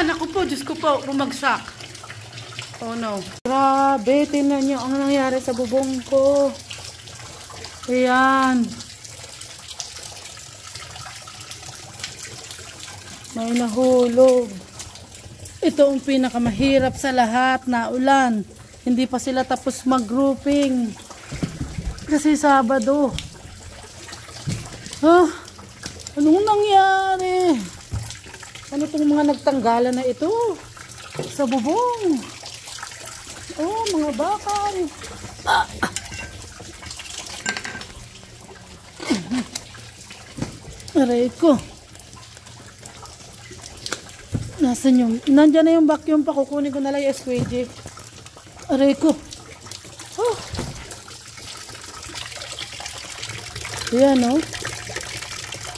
Naku po, Diyos ko po, bumagsak. Oh no. Grabe, tingnan nyo ang nangyari sa bubong ko. Ayan. May nahulog. Ito ang pinakamahirap sa lahat na ulan. Hindi pa sila tapos mag-grouping. Kasi Sabado. Anong nangyari? Ano itong mga nagtanggalan na ito? Sa bubong. Oh, mga bakal. Aray ko. Nasaan yung... Nandyan na yung vacuum pa. Kukunin ko na lang yung SQJ. Aray ko. Oh. Ayan, oh.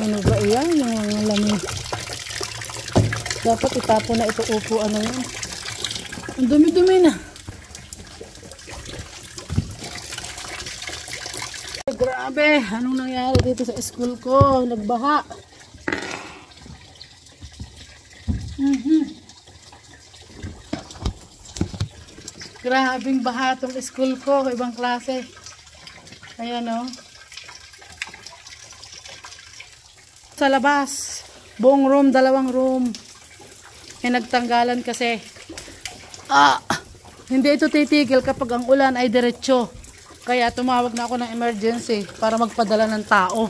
Ano ba yan? Yung lamig. Dapat itapo na ito. Upo, ano yan. Ang dumi-dumi na. Grabe. Anong nangyari dito sa school ko? Nagbaha. Grabing baha itong school ko. Ibang klase. Ayan, oh. Sa labas. Buong room, 2 room. May nagtanggalan kasi. Hindi ito titigil kapag ang ulan ay diretsyo. Kaya tumawag na ako ng emergency para magpadala ng tao.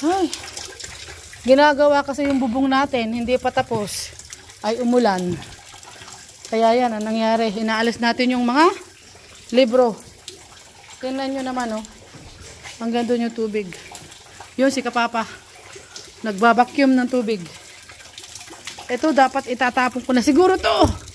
Ay. Ginagawa kasi yung bubong natin, hindi pa tapos, ay umulan. Kaya yan, ang nangyari. Inaalis natin yung mga libro. Tingnan nyo naman, oh. Hanggang doon yung tubig. Yun si Kapapa. Nagbabacuum ng tubig. Ito dapat itatapon ko na siguro to.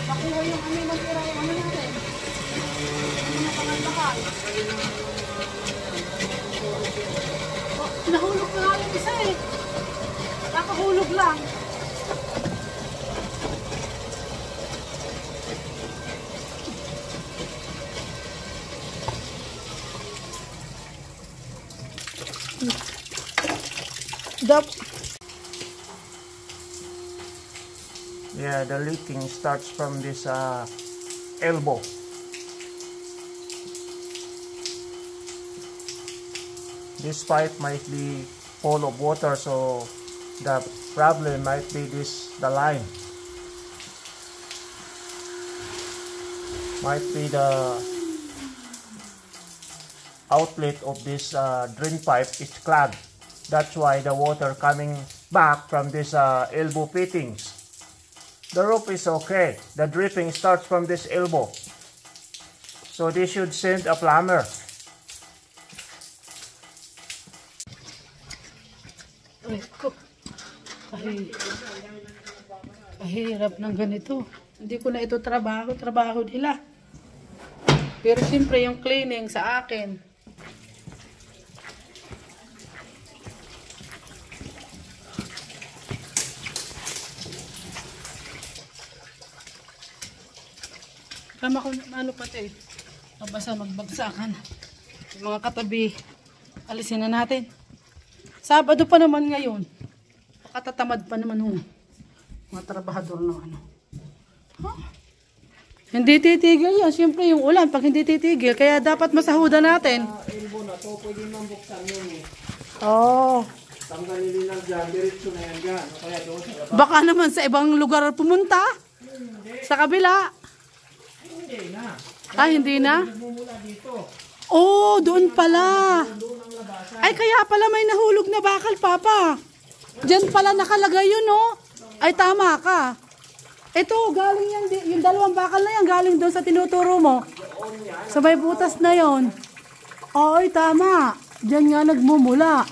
Makuha yung ano yung matira yung ano natin. Ano na pangalakal. Nahulog na nga yung isa eh. Nakahulog lang. Yeah, the leaking starts from this elbow. This pipe might be full of water, so the problem might be the line. Might be the outlet of this drain pipe is clogged. That's why the water coming back from this elbow fittings. The roof is okay. The dripping starts from this elbow. So they should send a plumber. Kahirap ng ganito. Hindi ko na ito trabaho nila. Pero siyempre yung cleaning sa akin. Kama ko ano pati. Mabasa magbagsakan. Yung mga katabi. Alisin na natin. Sabado pa naman ngayon. Pakatatamad pa naman ho. Mga trabahador ng ano. Huh? Hindi titigil yan. Siyempre yung ulan pag hindi titigil. Kaya dapat masahuda natin. Elbow na to, pwede nang buksan yun eh. Oo. Tanggalin din lang dyan, diretso na yan dyan. O kaya doon sa labas. Baka naman sa ibang lugar pumunta. Sa kabila. Hindi na. Hindi na? Nagmumula dito. Oh, doon pala. Doon ang labasan. Ay, kaya pala may nahulog na bakal, Papa. Diyan pala nakalagay yun, oh. Ay, tama ka. Ito, galing yan. Yung dalawang bakal na yan, galing doon sa tinuturo mo. Sa may butas na yon. Ay, tama. Diyan nga nagmumula.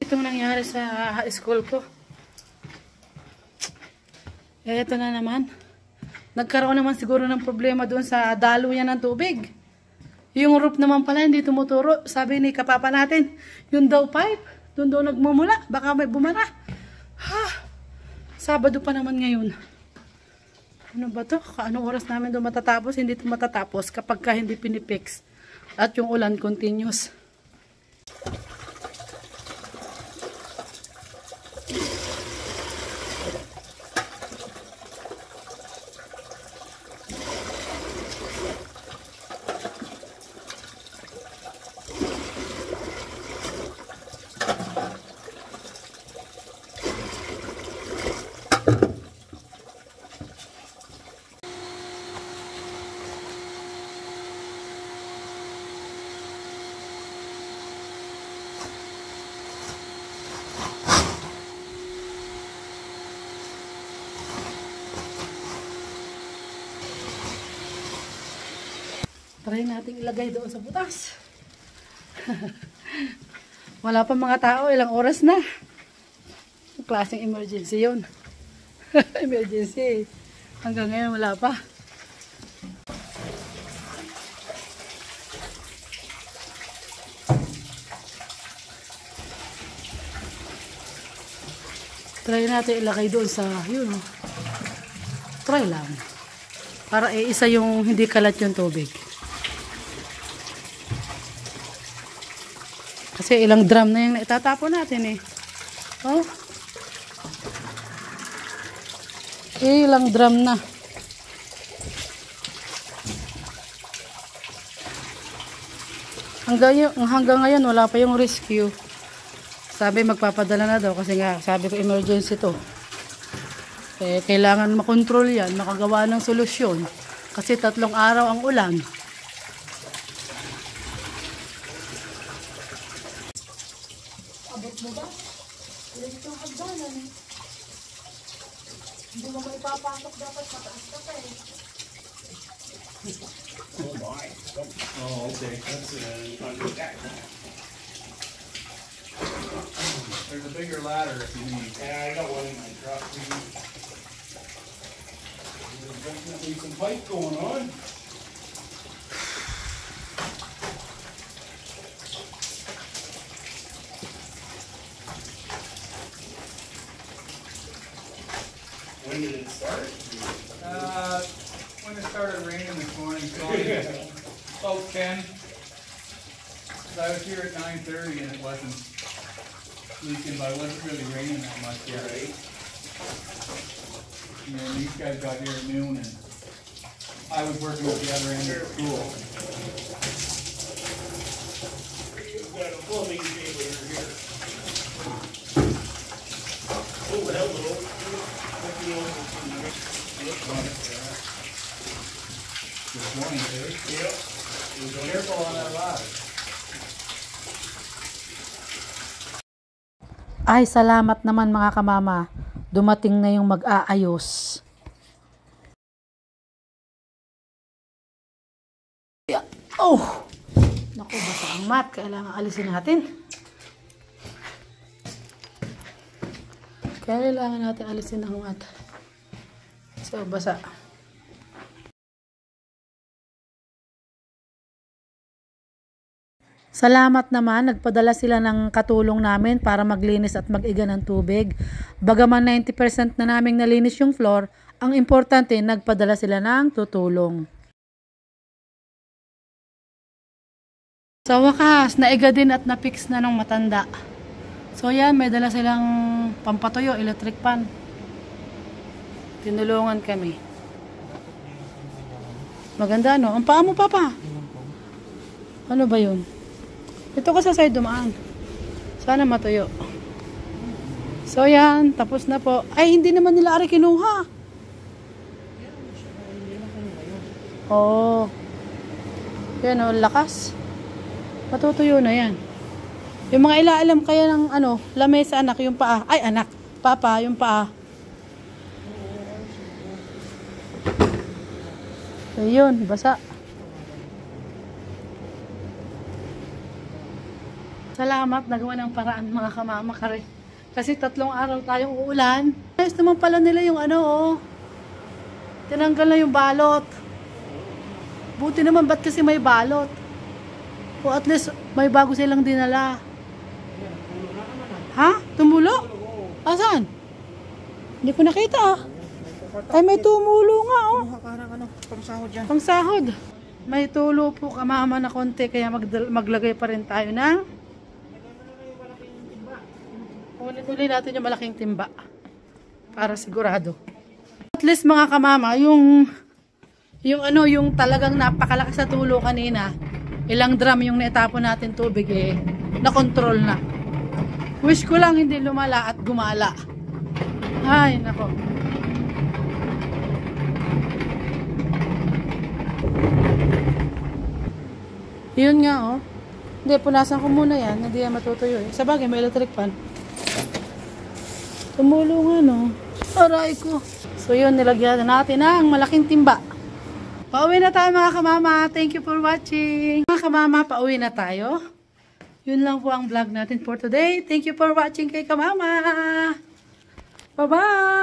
Itong nangyari sa school ko. Ito na naman. Nagkaroon naman siguro ng problema doon sa daluyan ng tubig. Yung roof naman pala hindi tumuturo. Sabi ni kapapa natin, yung daw pipe, doon daw nagmumula. Baka may bumara. Ha! Sabado pa naman ngayon. Ano ba to? Anong oras namin doon matatapos? Hindi ito matatapos kapag ka hindi pinipix. At yung ulan continuous. Try natin ilagay doon sa butas. Wala pa mga tao, ilang oras na. Klaseng emergency yun. Emergency. Hanggang ngayon wala pa. Try natin ilagay doon sa, yun. Try lang. Para isa yung hindi kalat yung tubig. Kasi ilang drum na yung itatapon natin eh. Oh. Ilang drum na. Hanggang ngayon wala pa yung rescue. Sabi magpapadala na daw kasi nga sabi ko emergency to. Eh, kailangan makontrol yan, makagawa ng solusyon. Kasi 3 araw ang ulan. Abot mo ba? Ulit itong hagdanan eh. Hindi mo maipapasok dapat mataas ka pa eh. Oh my. Oh, okay. That's under that. There's a bigger ladder if you need. Yeah, I got one in my truck. There's definitely some pipe going on. When did it start? When it started raining this morning, so about 10. I was here at 9:30 and it wasn't leaking, but it wasn't really raining that much yet. Right. And then these guys got here at noon, and I was working at the other end of the school. We've got a plumbing table here. Oh, hello. Yep. Careful on that ladder. Ay, salamat naman mga kamama. Dumating na yung mag-aayos. Oh! Naku, basa ang mat. Kailangan alisin natin. Kailangan natin alisin ang mat. So, basa. Salamat naman, nagpadala sila ng katulong namin para maglinis at mag-iga ng tubig. Bagaman 90% na naming nalinis yung floor, ang importante, nagpadala sila ng tutulong. Sa wakas, naiga din at na-fix na ng matanda. So yan, may dala silang pampatuyo, electric pan. Tinulungan kami. Maganda, no? Ang paa mo, Papa. Ano ba yun? Ito ka sa side dumaan. Sana matuyo. So yan, tapos na po. Ay, hindi naman nila ari kinuha. Oh. Yan o, lakas. Matutuyo na yan. Yung mga ilaalam kaya ng ano, lamesa anak, yung paa. Ay, anak. Papa, yung paa. Ayun, basa. Salamat, nagawa ng paraan mga kamama kare. Kasi 3 araw tayong uulan. Ayos naman pala nila yung ano, oh. Tinanggal na yung balot. Buti naman, ba't kasi may balot? O at least, may bago silang dinala. Ha? Tumulo? Asan? Hindi ko nakita, ah. Ay, may tumulo nga, oh. Pangsahod yan. Pangsahod. May tulo po kamama na konti, kaya maglagay pa rin tayo ng ulit-ulit natin yung malaking timba para sigurado. At least mga kamama, yung talagang napakalakas na tulo kanina, ilang drum yung naitapon natin tubig na-control na. Wish ko lang hindi lumala at gumala. Ay, nako. Yun nga, oh. Hindi, punasan ko muna yan. Hindi yan matutuyo. Sa bagay, may electric pan. Tumulong, no? Aray ko. So, yun, nilagyan natin ang malaking timba. Pauwi na tayo, mga kamama. Thank you for watching. Mga kamama, pauwi na tayo. Yun lang po ang vlog natin for today. Thank you for watching kay kamama. Bye-bye!